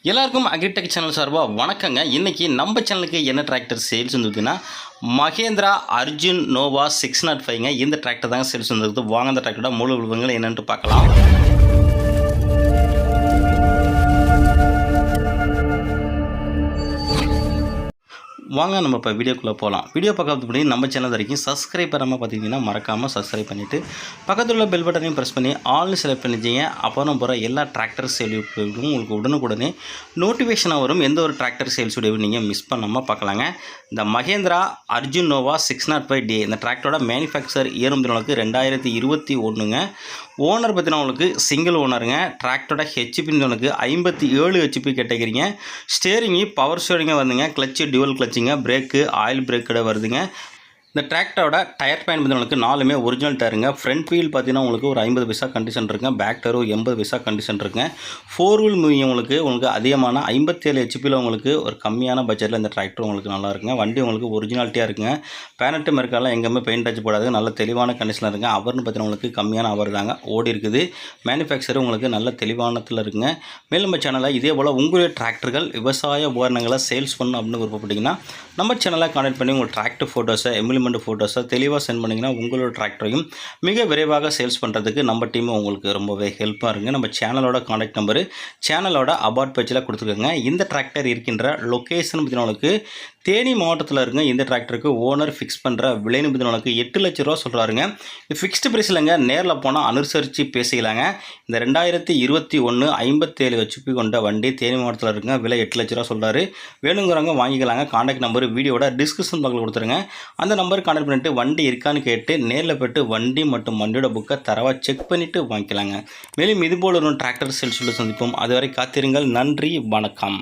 எல்லாருக்கும் agritech channel சார்பாக வணக்கங்க. இன்றைக்கி நம்ம சேனலுக்கு என்ன டிராக்டர் சேல்ஸ் வந்துருக்குன்னா மகேந்திரா அர்ஜுன் நோவா 605ங்க. இந்த டிராக்டர் தாங்க சேல்ஸ் வந்துருக்குது. வாங்க அந்த டிராக்டரோட முழு விவரங்கள் என்னென்னு பார்க்கலாம். வாங்க நம்ம இப்போ வீடியோக்குள்ளே போகலாம். வீடியோ பார்க்கறதுக்கு முன்னாடி நம்ம சேனல் வரைக்கும் சப்ஸ்கிரைப் பண்ணாமல் பார்த்தீங்கன்னா மறக்காமல் சப்ஸ்கிரைப் பண்ணிவிட்டு பக்கத்தில் உள்ள பெல் பட்டனையும் ப்ரெஸ் பண்ணி ஆல்னு செலக்ட் பண்ணிச்சிங்க. அப்புறம் போகிற எல்லா டிராக்டர் சேல்ஸும் உங்களுக்கு உடனுக்குடனே நோட்டிஃபிகேஷனாக வரும். எந்த ஒரு டிராக்டர் சேல்ஸ் வீடியோவும் நீங்கள் மிஸ் பண்ணாமல் பார்க்கலாங்க. இந்த மகேந்திரா அர்ஜுன் நோவா 605D இந்த டிராக்டரோட மேனுஃபேக்சர் இயர் உங்களுக்கு 2021ங்க. ஓனர் பார்த்தீங்கன்னா உங்களுக்கு சிங்கிள் ஓனருங்க. டிராக்டரோட ஹெச்பின்னு உங்களுக்கு 57 ஹெச்பி கேட்டகிறீங்க. ஸ்டேரிங்கு பவர் ஸ்டேரிங்காக வந்துங்க. கிளச்சு டியூவல் கிளச்சிங்க. பிரேக்கு ஆயில் பிரேக்கோட வருதுங்க. இந்த டிராக்டரோட டயர் பாயிண்ட் வந்து உங்களுக்கு 4மே ஒரிஜினல் டயருங்க. ஃப்ரண்ட் வீல் பார்த்தீங்கன்னா உங்களுக்கு ஒரு 50 பைசா கண்டிஷன் இருக்குங்க. பேக் டயரும் 80 பைசா கண்டிஷன் இருக்குங்க. 4 வீல் மூவிங் உங்களுக்கு அதிகமான 57 ஹெச்பியில் உங்களுக்கு ஒரு கம்மியான பட்ஜெட்டில் இந்த டிராக்டர் உங்களுக்கு நல்லா இருக்குங்க. வண்டி உங்களுக்கு ஒரிஜினாலிட்டியாக இருக்குங்க. பேனட்டு மெருக்காலாம் எங்கேயுமே பெயிண்ட் டச் போடாது. நல்ல தெளிவான கண்டிஷனில் இருக்குங்க. அவர்னு பார்த்தீங்கன்னா உங்களுக்கு கம்மியான அவர் தாங்க ஓடி இருக்குது. மேனுஃபேக்சர் உங்களுக்கு நல்ல தெளிவானத்தில் இருக்குங்க. மேலும் நம்ம சேனலில் இதே போல் உங்களுடைய டிராக்டர்கள் விவசாய உபகரணங்களை சேல்ஸ் பண்ணணும் அப்படின்னு விருப்பப்பட்டீங்கன்னா நம்ம சேனலை கான்டாக்ட் பண்ணி உங்கள் டிராக்டர் ஃபோட்டோஸை ஃபோட்டோஸை தெளிவாக சென்ட் பண்ணிங்கன்னா உங்களோட டிராக்டரையும் மிக விரைவாக சேல்ஸ் பண்ணுறதுக்கு நம்ம டீம் உங்களுக்கு ரொம்பவே ஹெல்ப்பாக இருக்குங்க. நம்ம சேனலோட கான்டாக்ட் நம்பரு சேனலோட அபார்ட் பேஜில் கொடுத்துருக்கோங்க. இந்த டிராக்டர் இருக்கின்ற லொக்கேஷன் பார்த்தீங்கன்னா உங்களுக்கு தேனி மாவட்டத்தில் இருக்குங்க. இந்த டிராக்டருக்கு ஓனர் ஃபிக்ஸ் பண்ணுற விலைன்னு பார்த்தீங்கன்னா 8 லட்ச ரூபா சொல்கிறாருங்க. இது ஃபிக்ஸ்டு ப்ரைஸ் இல்லைங்க. நேரில் போனால் அனுசரித்து பேசிக்கலாங்க. இந்த 2021 57 ஹெச்பி கொண்ட வண்டி தேனி மாவட்டத்தில் இருக்குங்க. விலை 8 லட்ச ரூபா சொல்கிறாரு. வேணுங்கிறவங்க வாங்கிக்கலாங்க. கான்டாக்ட் நம்பர் வீடியோட டிஸ்கிரிப்ஷன் பாக்ஸில் கொடுத்துருங்க. அந்த நம்பர் கான்டாக்ட் பண்ணிட்டு வண்டி இருக்கான்னு கேட்டு நேரில் போய்ட்டு வண்டி மற்றும் வண்டியோட புக்கை தரவாக செக் பண்ணிவிட்டு வாங்கிக்கலாங்க. மேலும் இதுபோல் ஒரு டிராக்டர் சேல்ஸில் சந்திப்போம். அதுவரை காத்திருங்கள். நன்றி, வணக்கம்.